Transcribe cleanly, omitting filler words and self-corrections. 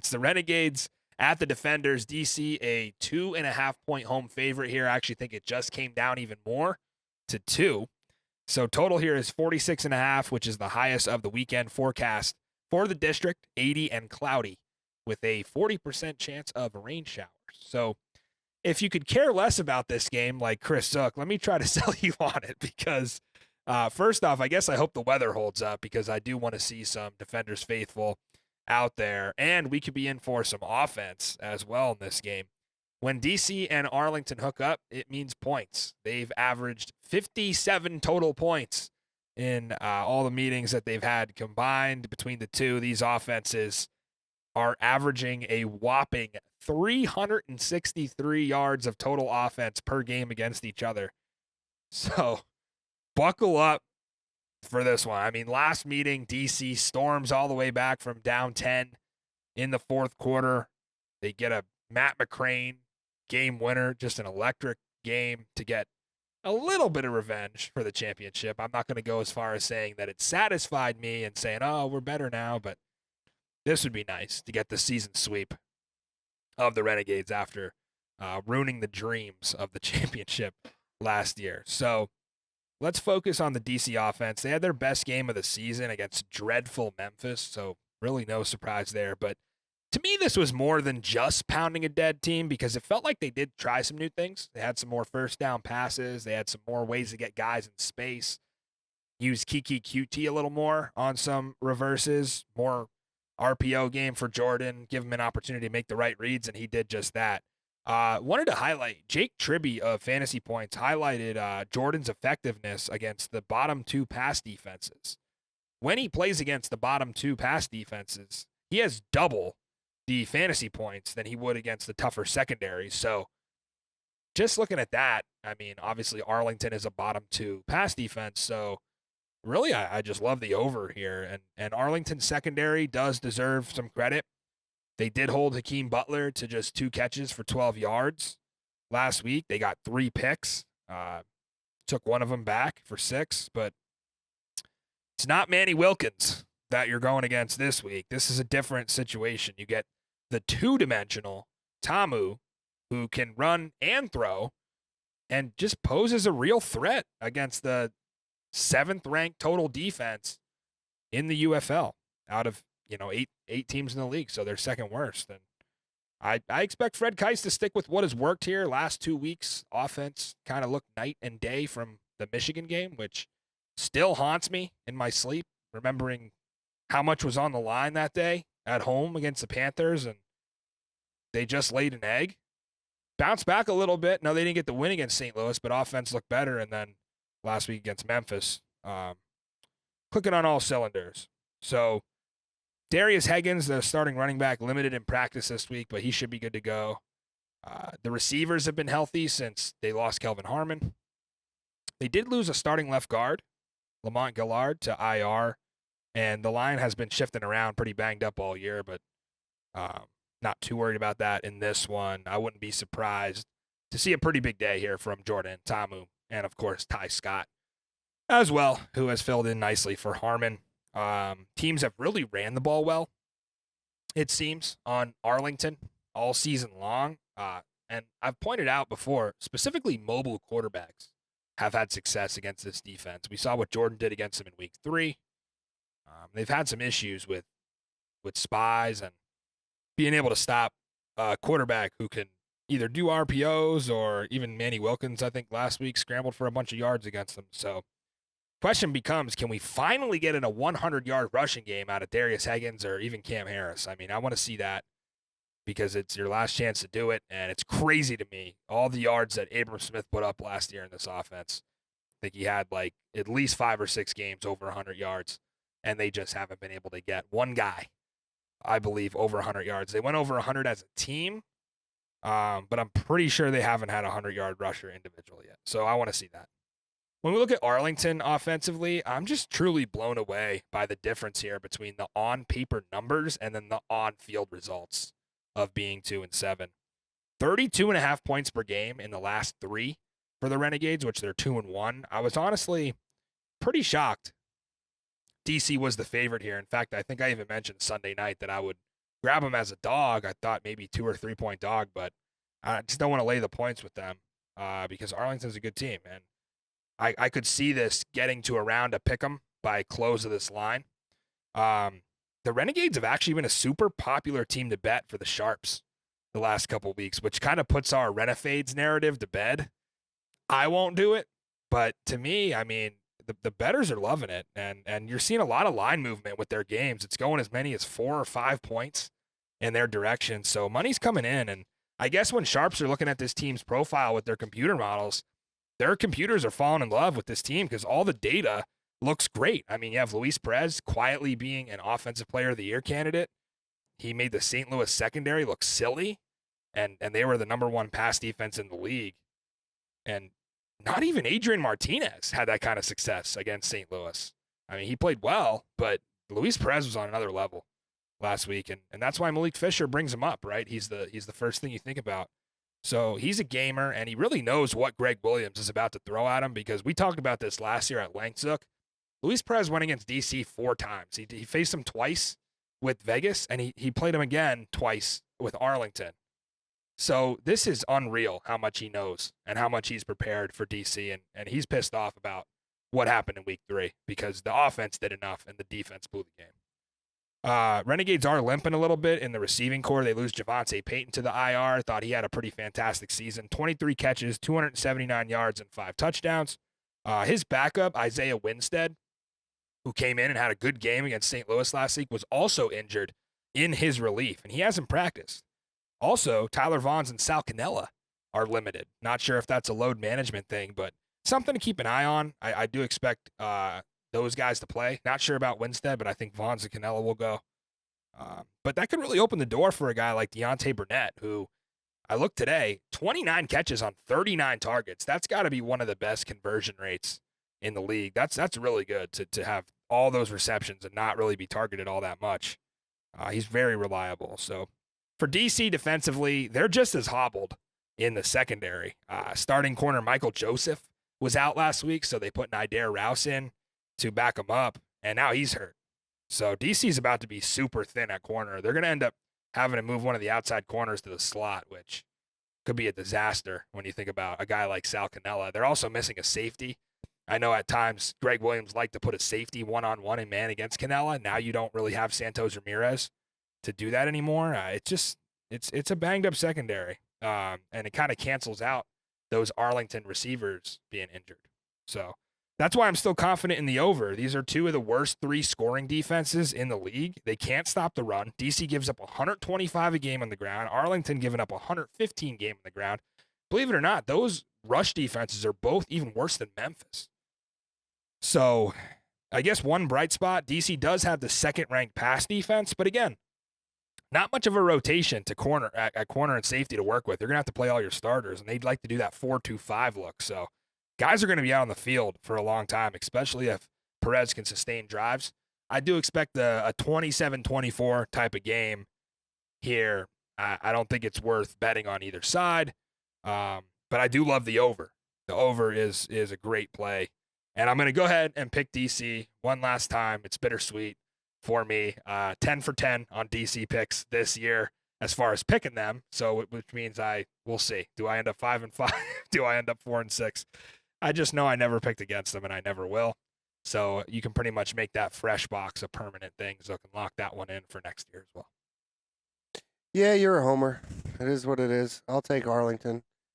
It's the Renegades at the Defenders. DC, a 2.5-point home favorite here. I actually think it just came down even more to 2. So total here is 46.5, which is the highest of the weekend forecast for the district, 80 and cloudy with a 40% chance of rain showers. So if you could care less about this game like Chris Zook, let me try to sell you on it because first off, I guess I hope the weather holds up because I do want to see some Defenders faithful out there, and we could be in for some offense as well in this game. When DC and Arlington hook up, it means points. They've averaged 57 total points in all the meetings that they've had combined between the two. These offenses are averaging a whopping 363 yards of total offense per game against each other. So buckle up for this one. I mean, last meeting, DC storms all the way back from down 10 in the fourth quarter. They get a Matt McCrane game winner, just an electric game to get a little bit of revenge for the championship. I'm not going to go as far as saying that it satisfied me and saying, oh, we're better now, but this would be nice to get the season sweep of the Renegades after ruining the dreams of the championship last year. So let's focus on the DC offense. They had their best game of the season against dreadful Memphis, so really no surprise there. But to me, this was more than just pounding a dead team because it felt like they did try some new things. They had some more first down passes. They had some more ways to get guys in space. Use Kiki QT a little more on some reverses, more RPO game for Jordan, give him an opportunity to make the right reads, and he did just that. Wanted to highlight Jake Tribby of Fantasy Points highlighted Jordan's effectiveness against the bottom 2 pass defenses. When he plays against the bottom 2 pass defenses, he has double the fantasy points than he would against the tougher secondaries. So just looking at that, I mean, obviously Arlington is a bottom 2 pass defense. So really, I just love the over here. And Arlington secondary does deserve some credit. They did hold Hakeem Butler to just 2 catches for 12 yards last week. They got 3 picks. Took one of them back for 6, but it's not Manny Wilkins that you're going against this week. This is a different situation. You get the 2-dimensional Tamu, who can run and throw and just poses a real threat against the 7th-ranked total defense in the UFL out of, eight teams in the league, so they're second worst. And I expect Fred Keiss to stick with what has worked here. Last 2 weeks, offense kind of looked night and day from the Michigan game, which still haunts me in my sleep, remembering how much was on the line that day at home against the Panthers, and they just laid an egg. Bounced back a little bit. No, they didn't get the win against St. Louis, but offense looked better, and then last week against Memphis, clicking on all cylinders. So Darius Higgins, the starting running back, limited in practice this week, but he should be good to go. The receivers have been healthy since they lost Kelvin Harmon. They did lose a starting left guard, Lamont Gillard, to IR, and the line has been shifting around pretty banged up all year, but not too worried about that in this one. I wouldn't be surprised to see a pretty big day here from Jordan Tamu and, of course, Ty Scott as well, who has filled in nicely for Harmon. Teams have really ran the ball well, it seems, on Arlington all season long. And I've pointed out before, specifically mobile quarterbacks have had success against this defense. We saw what Jordan did against them in week 3. They've had some issues with spies and being able to stop a quarterback who can either do RPOs or even Manny Wilkins, I think, last week scrambled for a bunch of yards against them. So question becomes, can we finally get in a 100-yard rushing game out of Darius Higgins or even Cam Harris? I mean, I want to see that because it's your last chance to do it, and it's crazy to me, all the yards that Abram Smith put up last year in this offense. I think he had like at least 5 or 6 games over 100 yards, and they just haven't been able to get one guy, I believe, over 100 yards. They went over 100 as a team, but I'm pretty sure they haven't had a 100-yard rusher individually yet, so I want to see that. When we look at Arlington offensively, I'm just truly blown away by the difference here between the on-paper numbers and then the on-field results of being 2-7. 32.5 points per game in the last 3 for the Renegades, which they're 2-1. I was honestly pretty shocked DC was the favorite here. In fact, I think I even mentioned Sunday night that I would grab them as a dog. I thought maybe 2 or 3 point dog, but I just don't want to lay the points with them because Arlington's a good team. And I could see this getting to around a pick 'em by close of this line. The Renegades have actually been a super popular team to bet for the Sharps the last couple weeks, which kind of puts our Renegades narrative to bed. I won't do it, but to me, I mean, the bettors are loving it, and you're seeing a lot of line movement with their games. It's going as many as 4 or 5 points in their direction, so money's coming in. And I guess when Sharps are looking at this team's profile with their computer models, their computers are falling in love with this team because all the data looks great. I mean, you have Luis Perez quietly being an offensive player of the year candidate. He made the St. Louis secondary look silly, and they were the number 1 pass defense in the league. And not even Adrian Martinez had that kind of success against St. Louis. I mean, he played well, but Luis Perez was on another level last week, and that's why Malik Fisher brings him up, right? He's the first thing you think about. So he's a gamer, and he really knows what Greg Williams is about to throw at him because we talked about this last year at Langsuk. Luis Perez went against DC 4 times. He faced him twice with Vegas, and he played him again twice with Arlington. So this is unreal how much he knows and how much he's prepared for DC, and he's pissed off about what happened in week 3 because the offense did enough and the defense blew the game. Renegades are limping a little bit in the receiving core. They lose Javonte Payton to the IR. Thought he had a pretty fantastic season. 23 catches, 279 yards, and 5 touchdowns. His backup, Isaiah Winstead, who came in and had a good game against St. Louis last week, was also injured in his relief, and he hasn't practiced. Also, Tyler Vaughns and Sal Cannella are limited. Not sure if that's a load management thing, but something to keep an eye on. I do expect those guys to play. Not sure about Winstead, but I think Vaughns and Cannella will go. But that could really open the door for a guy like Deontay Burnett, who I looked today, 29 catches on 39 targets. That's got to be one of the best conversion rates in the league. That's really good to have all those receptions and not really be targeted all that much. He's very reliable. So for DC defensively, they're just as hobbled in the secondary. Starting corner Michael Joseph was out last week, so they put Nidair Rouse in to back him up, and now he's hurt. So DC's about to be super thin at corner. They're going to end up having to move one of the outside corners to the slot, which could be a disaster when you think about a guy like Sal Cannella. They're also missing a safety. I know at times Greg Williams liked to put a safety one-on-one in man against Cannella. Now you don't really have Santos Ramirez to do that anymore. It's a banged-up secondary, and it kind of cancels out those Arlington receivers being injured. So that's why I'm still confident in the over. These are 2 of the worst 3 scoring defenses in the league. They can't stop the run. DC gives up 125 a game on the ground. Arlington giving up 115 game on the ground. Believe it or not, those rush defenses are both even worse than Memphis. So I guess one bright spot, DC does have the second-ranked pass defense, but again, not much of a rotation to corner at corner and safety to work with. They're going to have to play all your starters, and they'd like to do that 4-2-5 look. So guys are going to be out on the field for a long time, especially if Perez can sustain drives. I do expect a 27-24 type of game here. I don't think it's worth betting on either side, but I do love the over. The over is a great play. And I'm going to go ahead and pick DC one last time. It's bittersweet for me. 10 for 10 on DC picks this year as far as picking them. So, which means we'll see. Do I end up 5-5? Do I end up 4-6? I just know I never picked against them, and I never will. So you can pretty much make that fresh box a permanent thing, so I can lock that one in for next year as well. Yeah, you're a homer. It is what it is. I'll take Arlington.